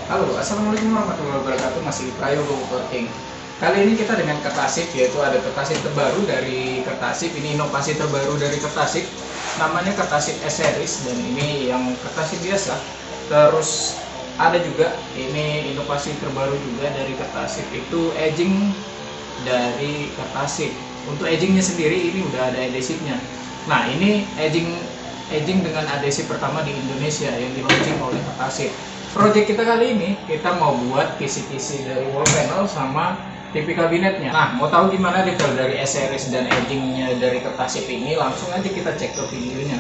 Halo, Assalamualaikum warahmatullahi wabarakatuh. Masih Prayogo Woodworking. Kali ini kita dengan Kertasip, yaitu ada Kertasip terbaru dari Kertasip. Ini inovasi terbaru dari Kertasip. Namanya Kertasip S-Series, dan ini yang Kertasip biasa. Terus ada juga ini inovasi terbaru juga dari Kertasip, itu edging dari Kertasip. Untuk edgingnya sendiri ini udah ada adhesifnya. Nah, ini edging dengan adhesif pertama di Indonesia yang di launching oleh Kertasip. Project kita kali ini, kita mau buat kisi-kisi dari wall panel sama TV kabinetnya. Nah, mau tahu gimana detail dari S-Series dan edgingnya dari Kertasip ini? Langsung aja kita cek ke videonya.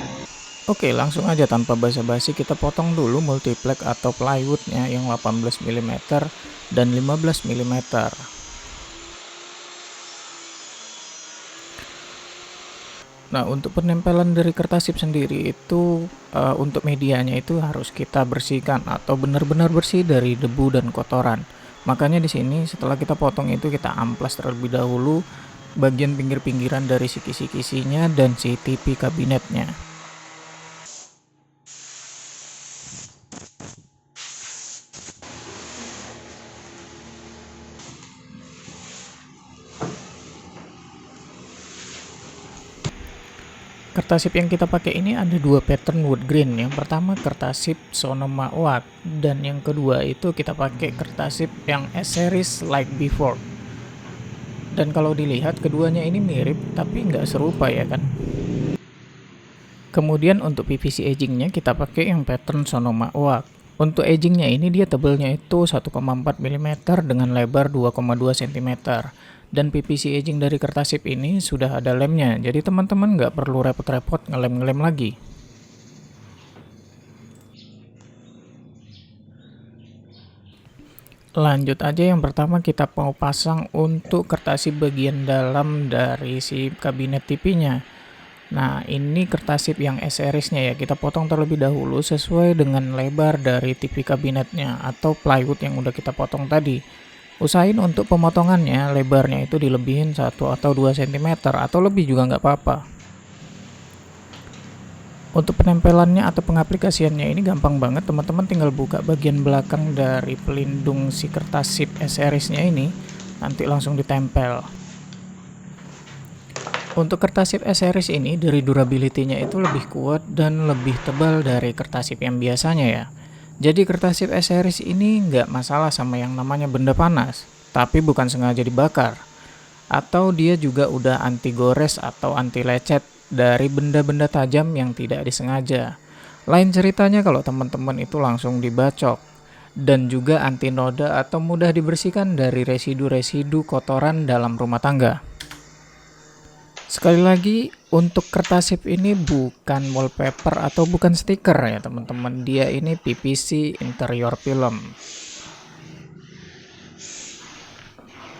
Oke, langsung aja tanpa basa-basi kita potong dulu multiplex atau plywoodnya yang 18 mm dan 15 mm. Nah, untuk penempelan dari Kertasip sendiri itu untuk medianya itu harus kita bersihkan atau benar-benar bersih dari debu dan kotoran. Makanya di sini setelah kita potong itu kita amplas terlebih dahulu bagian pinggir-pinggiran dari si kisi-kisinya dan si TV kabinetnya. Kertasip yang kita pakai ini ada dua pattern wood grain. Yang pertama kertasip Sonoma Oak dan yang kedua itu kita pakai kertasip yang S-Series like before. Dan kalau dilihat keduanya ini mirip tapi nggak serupa ya kan. Kemudian untuk PVC edgingnya kita pakai yang pattern Sonoma Oak. Untuk edgingnya ini dia tebalnya itu 1,4 mm dengan lebar 2,2 cm. Dan PVC edging dari Kertasip ini sudah ada lemnya, jadi teman-teman nggak perlu repot-repot ngelem-ngelem lagi. Lanjut aja, yang pertama kita mau pasang untuk Kertasip bagian dalam dari si kabinet TV-nya. Nah, ini Kertasip yang S-Series-nya ya, kita potong terlebih dahulu sesuai dengan lebar dari TV kabinetnya atau plywood yang udah kita potong tadi. Usahain untuk pemotongannya lebarnya itu dilebihin 1 atau 2 cm atau lebih juga nggak apa-apa. Untuk penempelannya atau pengaplikasiannya ini gampang banget, teman-teman tinggal buka bagian belakang dari pelindung si Kertasip S-Series-nya ini, nanti langsung ditempel. Untuk Kertasip S-Series ini dari durability-nya itu lebih kuat dan lebih tebal dari Kertasip yang biasanya ya. Jadi Kertasip S-Series ini nggak masalah sama yang namanya benda panas, tapi bukan sengaja dibakar. Atau dia juga udah anti gores atau anti lecet dari benda-benda tajam yang tidak disengaja. Lain ceritanya kalau teman-teman itu langsung dibacok. Dan juga anti noda atau mudah dibersihkan dari residu-residu kotoran dalam rumah tangga. Sekali lagi, untuk Kertasip ini bukan wallpaper atau bukan stiker ya teman-teman. Dia ini PVC interior film.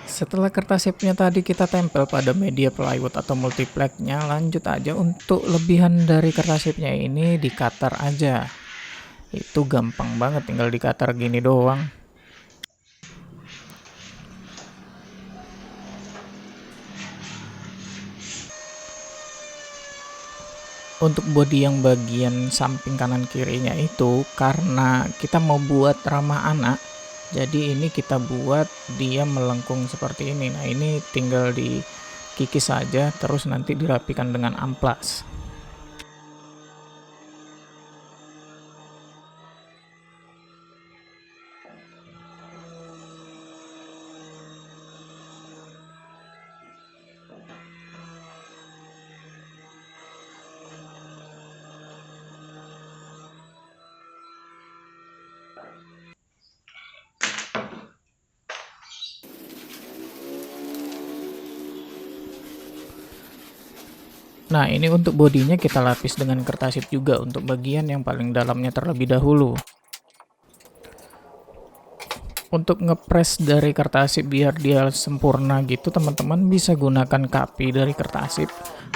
Setelah Kertasipnya tadi kita tempel pada media plywood atau multiplexnya, lanjut aja untuk lebihan dari Kertasipnya ini di cutter aja. Itu gampang banget, tinggal di cutter gini doang. Untuk bodi yang bagian samping kanan kirinya itu karena kita mau buat ramah anak, jadi ini kita buat dia melengkung seperti ini. Nah, ini tinggal dikikis saja terus nanti dirapikan dengan amplas. Nah, ini untuk bodinya kita lapis dengan Kertasip juga untuk bagian yang paling dalamnya terlebih dahulu. Untuk ngepres dari Kertasip biar dia sempurna gitu, teman-teman bisa gunakan kapi dari Kertasip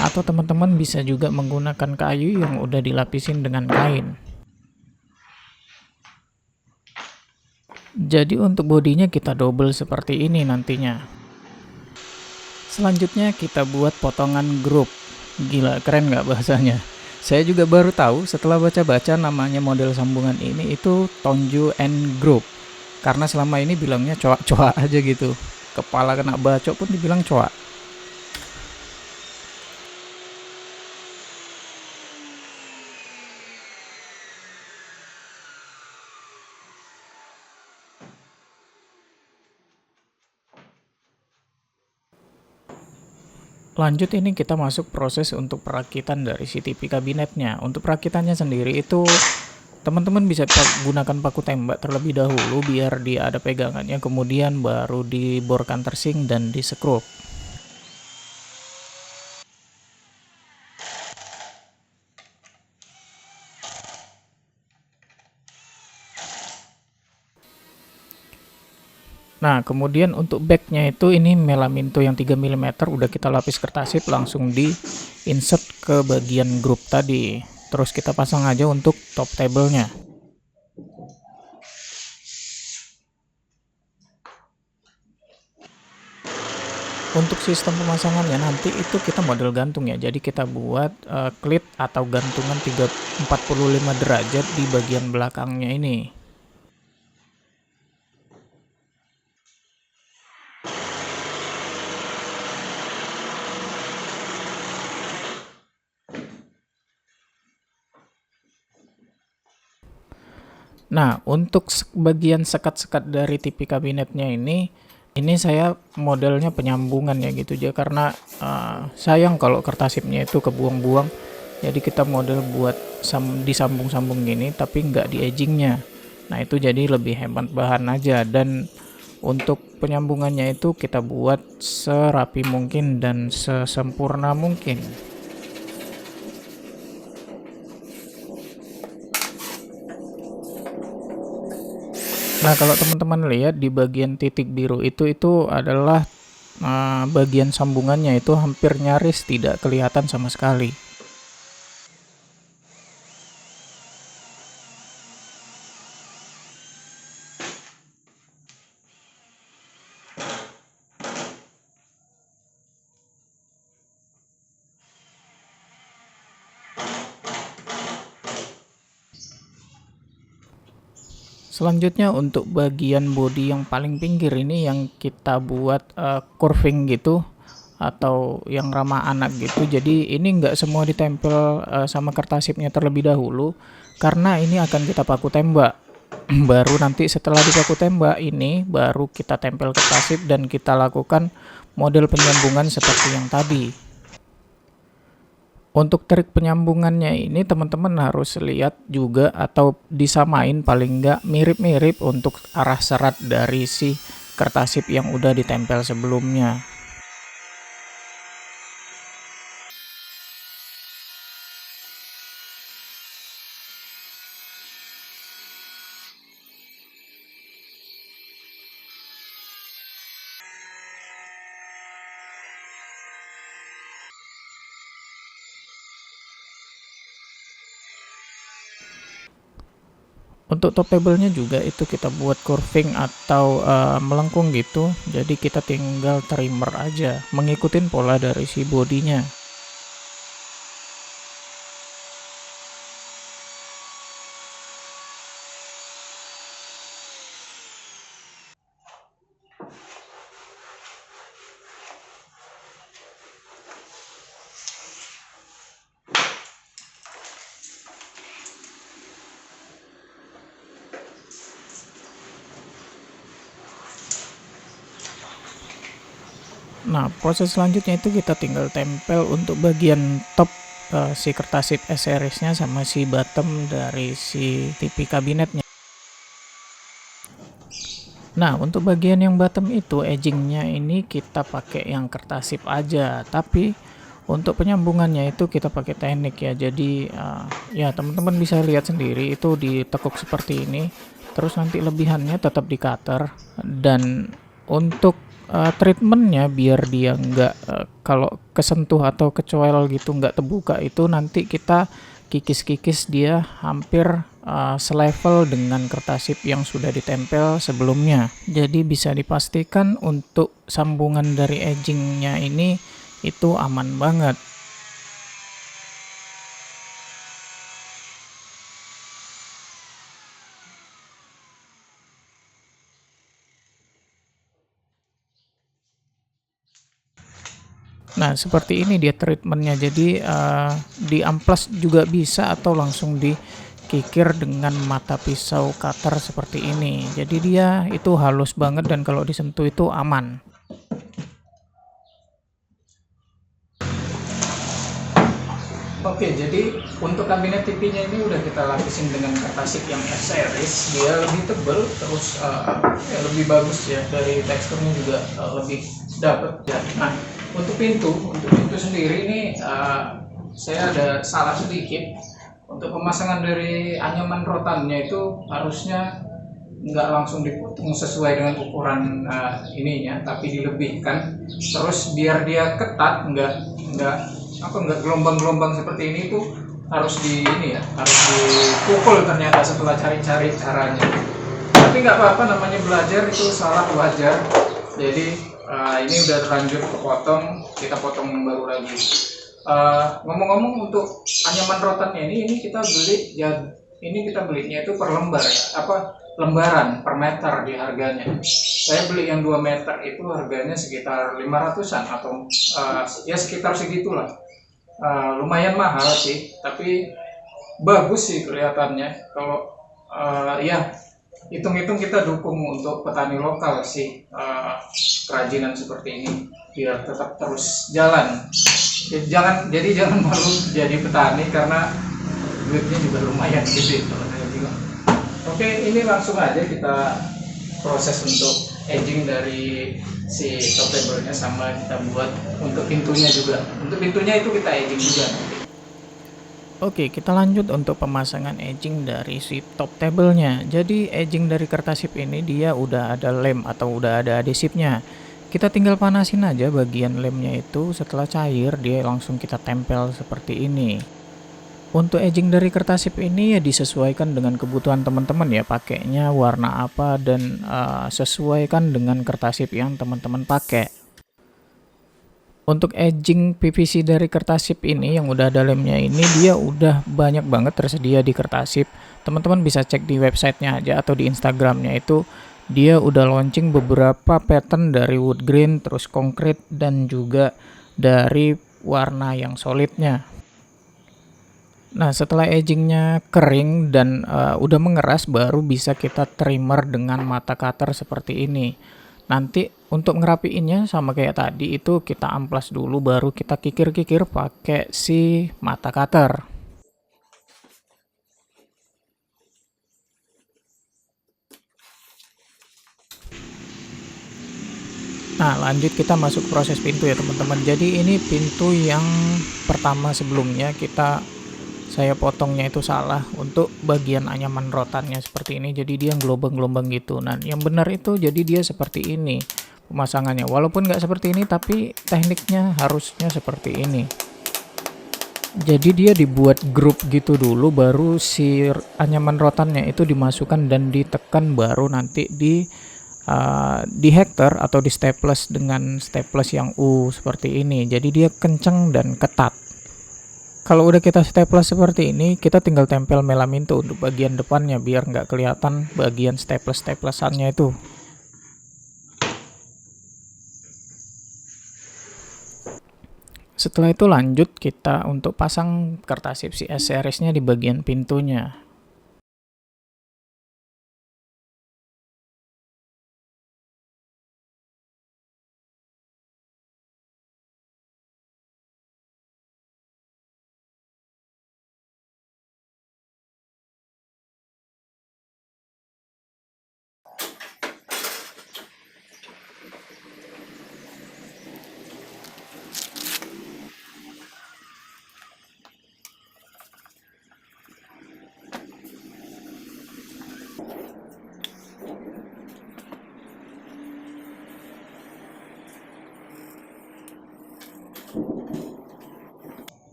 atau teman-teman bisa juga menggunakan kayu yang udah dilapisin dengan kain. Jadi untuk bodinya kita double seperti ini nantinya. Selanjutnya kita buat potongan grup. Gila, keren nggak bahasanya? Saya juga baru tahu setelah baca-baca namanya model sambungan ini itu Tonju and Group. Karena selama ini bilangnya coak-coak aja gitu. Kepala kena bacok pun dibilang coak. Lanjut ini kita masuk proses untuk perakitan dari CTP kabinetnya. Untuk perakitannya sendiri itu teman-teman bisa gunakan paku tembak terlebih dahulu biar dia ada pegangannya, kemudian baru diborkan tersing dan disekrup. Nah, kemudian untuk backnya itu ini melaminto yang 3 mm udah kita lapis kertasip, langsung di insert ke bagian grup tadi. Terus kita pasang aja untuk top table-nya. Untuk sistem pemasangannya nanti itu kita model gantung ya. Jadi kita buat klit atau gantungan 45 derajat di bagian belakangnya ini. Nah, untuk bagian sekat-sekat dari TV kabinetnya ini saya modelnya penyambungan ya gitu aja, karena sayang kalau kertasipnya itu kebuang-buang. Jadi kita model buat disambung-sambung gini tapi nggak di edgingnya. Nah, itu jadi lebih hemat bahan aja, dan untuk penyambungannya itu kita buat serapi mungkin dan sesempurna mungkin. Nah, kalau teman-teman lihat di bagian titik biru itu adalah bagian sambungannya, itu hampir nyaris tidak kelihatan sama sekali. Selanjutnya untuk bagian bodi yang paling pinggir ini yang kita buat curving gitu atau yang ramah anak gitu. Jadi ini nggak semua ditempel sama kertasipnya terlebih dahulu, karena ini akan kita paku tembak. Baru nanti setelah dipaku tembak ini baru kita tempel kertasip dan kita lakukan model penyambungan seperti yang tadi. Untuk trik penyambungannya ini teman-teman harus lihat juga atau disamain paling nggak mirip-mirip untuk arah serat dari si kertasip yang udah ditempel sebelumnya. Untuk top table-nya juga itu kita buat curving atau melengkung gitu. Jadi kita tinggal trimmer aja, mengikuti pola dari si bodinya. Nah, proses selanjutnya itu kita tinggal tempel untuk bagian top si kertasip S-series-nya sama si bottom dari si TV kabinetnya. Nah, untuk bagian yang bottom itu edgingnya ini kita pakai yang kertasip aja, tapi untuk penyambungannya itu kita pakai teknik ya. Jadi ya teman-teman bisa lihat sendiri itu ditekuk seperti ini, terus nanti lebihannya tetap di cutter, dan untuk treatmentnya biar dia nggak kalau kesentuh atau kecoel gitu nggak terbuka, itu nanti kita kikis-kikis dia hampir selevel dengan kertasip yang sudah ditempel sebelumnya. Jadi bisa dipastikan untuk sambungan dari edgingnya ini itu aman banget. Nah, seperti ini dia treatmentnya. Jadi di amplas juga bisa atau langsung dikikir dengan mata pisau cutter seperti ini. Jadi dia itu halus banget dan kalau disentuh itu aman. Oke, jadi untuk kabinet TV-nya ini udah kita lapisin dengan kartasik yang S-series. Dia lebih tebal, terus ya lebih bagus ya, dari teksturnya juga lebih dapet ya. Nah, untuk pintu sendiri ini saya ada salah sedikit. Untuk pemasangan dari anyaman rotannya itu harusnya nggak langsung dipotong sesuai dengan ukuran ininya, tapi dilebihkan. Terus biar dia ketat, nggak gelombang-gelombang seperti ini tuh harus harus dipukul ternyata setelah cari-cari caranya. Tapi nggak apa-apa, namanya belajar, itu salah wajar. Jadi ini udah terlanjur kepotong, kita potong yang baru lagi. Ngomong-ngomong untuk anyaman rotannya ini kita beli ya, ini kita belinya itu per lembar ya, lembaran per meter di harganya. Saya beli yang 2 meter itu harganya sekitar 500-an atau ya sekitar segitulah. Lumayan mahal sih, tapi bagus sih kelihatannya. Kalau ya hitung-hitung kita dukung untuk petani lokal sih, kerajinan seperti ini biar tetap terus jalan. Jadi jangan malu jadi petani karena duitnya juga lumayan gede kalau saya bilang. Oke, ini langsung aja kita proses untuk edging dari si top table-nya, sama kita buat untuk pintunya juga. Untuk pintunya itu kita edging juga. Oke, kita lanjut untuk pemasangan edging dari si top table-nya. Jadi edging dari kertasip ini dia udah ada lem atau udah ada adhesifnya. Kita tinggal panasin aja bagian lemnya itu, setelah cair dia langsung kita tempel seperti ini. Untuk edging dari kertasip ini ya disesuaikan dengan kebutuhan teman-teman ya, pakainya warna apa dan sesuaikan dengan kertasip yang teman-teman pakai. Untuk edging PVC dari kertasip ini yang udah ada lemnya ini, dia udah banyak banget tersedia di kertasip. Teman-teman bisa cek di websitenya aja atau di Instagramnya, itu dia udah launching beberapa pattern dari wood grain, terus konkrit, dan juga dari warna yang solidnya. Nah, setelah edgingnya kering dan udah mengeras, baru bisa kita trimmer dengan mata cutter seperti ini. Nanti untuk ngerapiinnya sama kayak tadi, itu kita amplas dulu, baru kita kikir-kikir pakai si mata cutter. Nah, lanjut kita masuk proses pintu ya teman-teman. Jadi ini pintu yang pertama sebelumnya saya potongnya itu salah untuk bagian anyaman rotannya seperti ini, jadi dia gelombang-gelombang gitu. Nah, yang benar itu jadi dia seperti ini pemasangannya, walaupun nggak seperti ini tapi tekniknya harusnya seperti ini. Jadi dia dibuat grup gitu dulu, baru si anyaman rotannya itu dimasukkan dan ditekan, baru nanti di hektar atau di staples dengan staples yang U seperti ini. Jadi dia kenceng dan ketat. Kalau udah kita staples seperti ini, kita tinggal tempel melamin tuh untuk bagian depannya biar nggak kelihatan bagian staplesannya itu. Setelah itu lanjut kita untuk pasang kertasip si S-series-nya di bagian pintunya.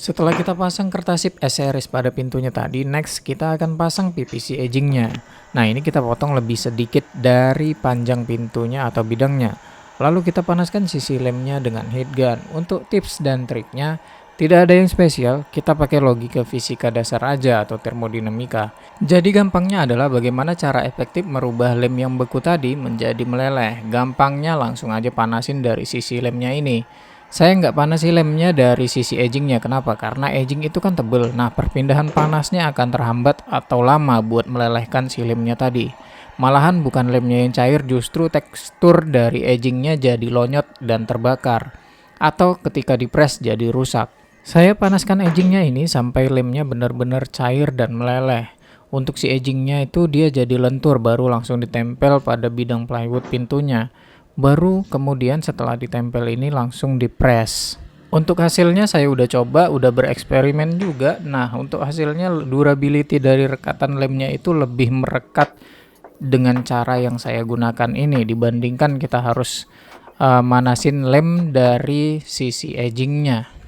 Setelah kita pasang kertasip S-series pada pintunya tadi, next kita akan pasang PVC edgingnya. Nah, ini kita potong lebih sedikit dari panjang pintunya atau bidangnya. Lalu kita panaskan sisi lemnya dengan heat gun. Untuk tips dan triknya, Tidak ada yang spesial, kita pakai logika fisika dasar aja atau termodinamika. Jadi gampangnya adalah bagaimana cara efektif merubah lem yang beku tadi menjadi meleleh. Gampangnya langsung aja panasin dari sisi lemnya ini. Saya nggak panasi lemnya dari sisi edgingnya, kenapa? Karena edging itu kan tebel, nah perpindahan panasnya akan terhambat atau lama buat melelehkan si lemnya tadi. Malahan bukan lemnya yang cair, justru tekstur dari edgingnya jadi lonyot dan terbakar. Atau ketika dipres jadi rusak. Saya panaskan edgingnya ini sampai lemnya benar-benar cair dan meleleh. Untuk si edgingnya itu dia jadi lentur, baru langsung ditempel pada bidang plywood pintunya. Baru kemudian setelah ditempel ini langsung dipres. Untuk hasilnya saya udah coba, udah bereksperimen juga. Nah, untuk hasilnya durability dari rekatan lemnya itu lebih merekat dengan cara yang saya gunakan ini dibandingkan kita harus manasin lem dari sisi edgingnya.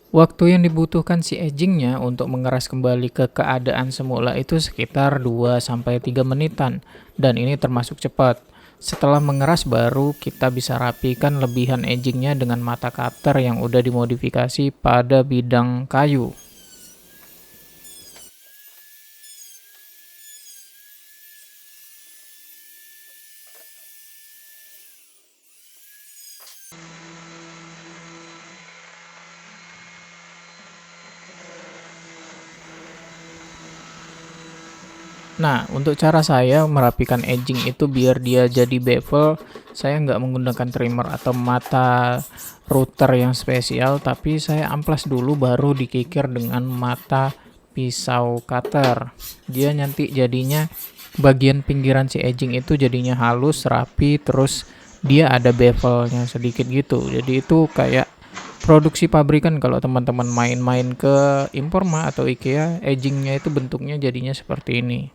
Waktu yang dibutuhkan si edgingnya untuk mengeras kembali ke keadaan semula itu sekitar 2-3 menitan, dan ini termasuk cepat. Setelah mengeras baru kita bisa rapikan lebihan edgingnya dengan mata cutter yang udah dimodifikasi pada bidang kayu. Nah, untuk cara saya merapikan edging itu biar dia jadi bevel, saya nggak menggunakan trimmer atau mata router yang spesial, tapi saya amplas dulu baru dikikir dengan mata pisau cutter. Dia nanti jadinya bagian pinggiran si edging itu jadinya halus, rapi, terus dia ada bevelnya sedikit gitu. Jadi itu kayak produksi pabrikan. Kalau teman-teman main-main ke Informa atau IKEA, edgingnya itu bentuknya jadinya seperti ini.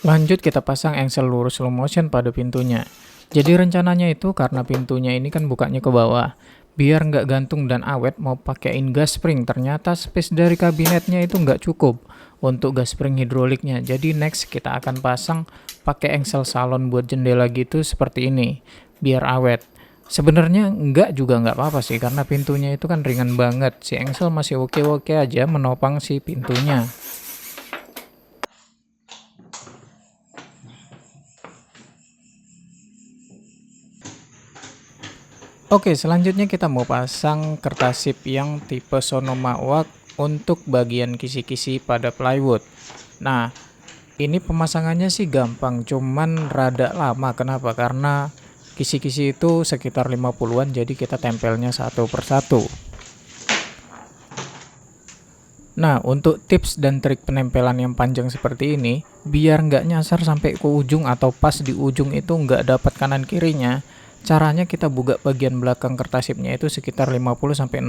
Lanjut kita pasang engsel lurus slow motion pada pintunya. Jadi rencananya itu karena pintunya ini kan bukanya ke bawah. Biar nggak gantung dan awet mau pakaiin gas spring. Ternyata space dari kabinetnya itu nggak cukup untuk gas spring hidroliknya. Jadi next kita akan pasang pakai engsel salon buat jendela gitu seperti ini. Biar awet. Sebenarnya nggak juga nggak apa-apa sih karena pintunya itu kan ringan banget. Si engsel masih oke-oke aja menopang si pintunya. Oke, selanjutnya kita mau pasang kertas sip yang tipe Sonoma Wax untuk bagian kisi-kisi pada plywood. Nah, ini pemasangannya sih gampang, cuman rada lama. Kenapa? Karena kisi-kisi itu sekitar 50-an, jadi kita tempelnya satu persatu. Nah, untuk tips dan trik penempelan yang panjang seperti ini, biar nggak nyasar sampai ke ujung atau pas di ujung itu nggak dapat kanan kirinya, caranya kita buka bagian belakang kertas sipnya itu sekitar 50-60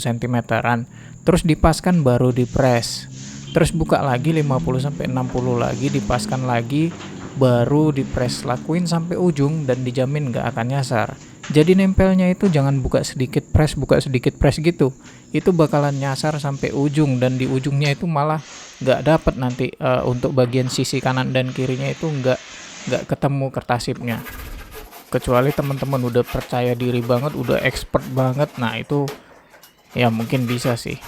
cm-an. Terus dipaskan baru dipres. Terus buka lagi 50-60 lagi, dipaskan lagi, baru dipres. Lakuin sampai ujung dan dijamin nggak akan nyasar. Jadi nempelnya itu jangan buka sedikit press gitu. Itu bakalan nyasar sampai ujung dan di ujungnya itu malah nggak dapet nanti untuk bagian sisi kanan dan kirinya itu nggak ketemu kertas sipnya. Kecuali teman-teman udah percaya diri banget, udah expert banget, nah itu ya mungkin bisa sih.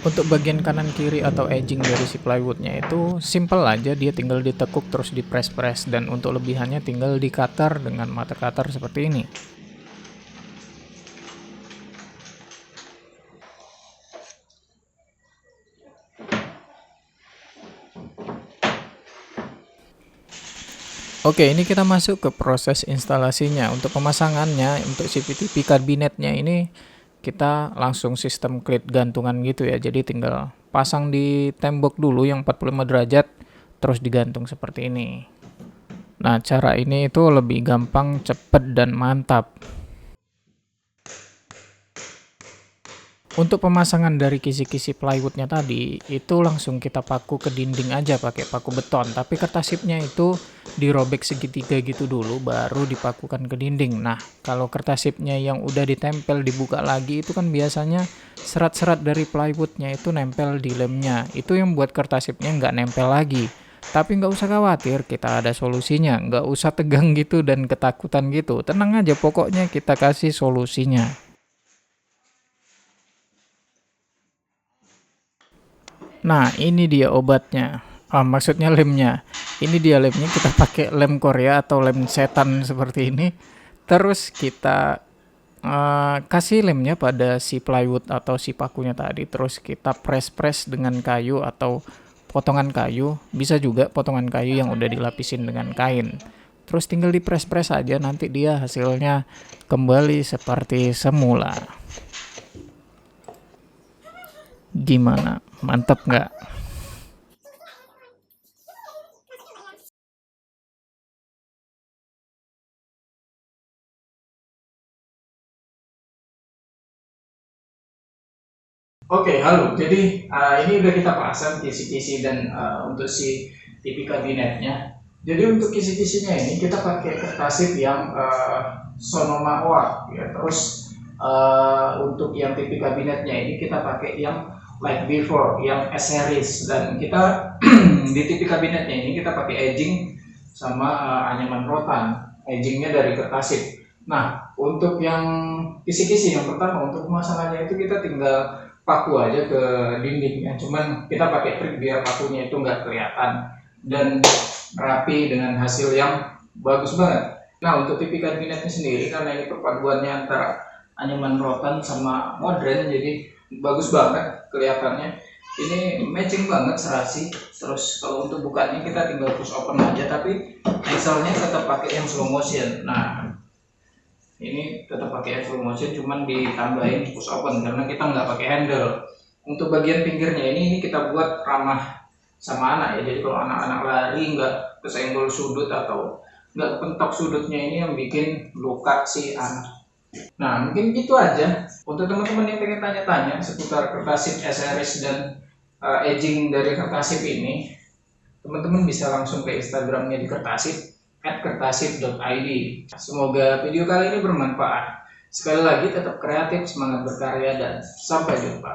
Untuk bagian kanan kiri atau edging dari si plywoodnya itu simple aja, dia tinggal ditekuk terus di press dan untuk lebihannya tinggal di cutter dengan mata cutter seperti ini. Oke, ini kita masuk ke proses instalasinya. Untuk pemasangannya, untuk CCTV kabinetnya ini kita langsung sistem klit gantungan gitu ya. Jadi tinggal pasang di tembok dulu yang 45 derajat, terus digantung seperti ini. Nah, cara ini itu lebih gampang, cepet, dan mantap. Untuk pemasangan dari kisi-kisi plywoodnya tadi, itu langsung kita paku ke dinding aja pakai paku beton. Tapi kertasipnya itu dirobek segitiga gitu dulu, baru dipakukan ke dinding. Nah, kalau kertasipnya yang udah ditempel dibuka lagi, itu kan biasanya serat-serat dari plywoodnya itu nempel di lemnya. Itu yang buat kertasipnya nggak nempel lagi. Tapi nggak usah khawatir, kita ada solusinya. Nggak usah tegang gitu dan ketakutan gitu. Tenang aja, pokoknya kita kasih solusinya. Nah, ini dia obatnya. Maksudnya lemnya. Ini dia lemnya, kita pakai lem Korea atau lem setan seperti ini. Terus kita kasih lemnya pada si plywood atau si pakunya tadi. Terus kita press-press dengan kayu atau potongan kayu. Bisa juga potongan kayu yang udah dilapisin dengan kain. Terus tinggal di press-press aja, nanti dia hasilnya kembali seperti semula. Gimana? Mantap nggak? Oke, halo. Jadi ini udah kita pasang kisi-kisi dan untuk si TV kabinetnya. Jadi untuk kisi-kisinya ini kita pakai kertasip yang Sonoma Oak ya. Terus untuk yang TV kabinetnya ini kita pakai yang like before, yang S series, dan kita di TV kabinetnya ini kita pakai edging sama anyaman rotan. Edgingnya dari kertasip. Nah, untuk yang kisi-kisi yang pertama untuk pemasangannya itu kita tinggal paku aja ke dindingnya, cuman kita pakai trik biar pakunya itu nggak kelihatan dan rapi dengan hasil yang bagus banget. Nah, untuk TV kabinetnya sendiri karena ini perpaduannya antara anyaman rotan sama modern, jadi bagus banget kelihatannya. Ini matching banget serasi. Terus kalau untuk bukanya kita tinggal push open aja, tapi axle-nya tetap pakai yang slow motion. Nah, ini tetap pakai full motion, cuman ditambahin push open karena kita nggak pakai handle. Untuk bagian pinggirnya ini kita buat ramah sama anak ya, jadi kalau anak-anak lari nggak kesenggol sudut atau nggak pentok sudutnya, ini yang bikin luka si anak. Nah, mungkin itu aja untuk teman-teman yang pengen tanya-tanya seputar kertasip SRS dan edging dari kertasip ini. Teman-teman bisa langsung ke Instagramnya di kertasip @kertasip.id. Semoga video kali ini bermanfaat. Sekali lagi tetap kreatif, semangat berkarya, dan sampai jumpa.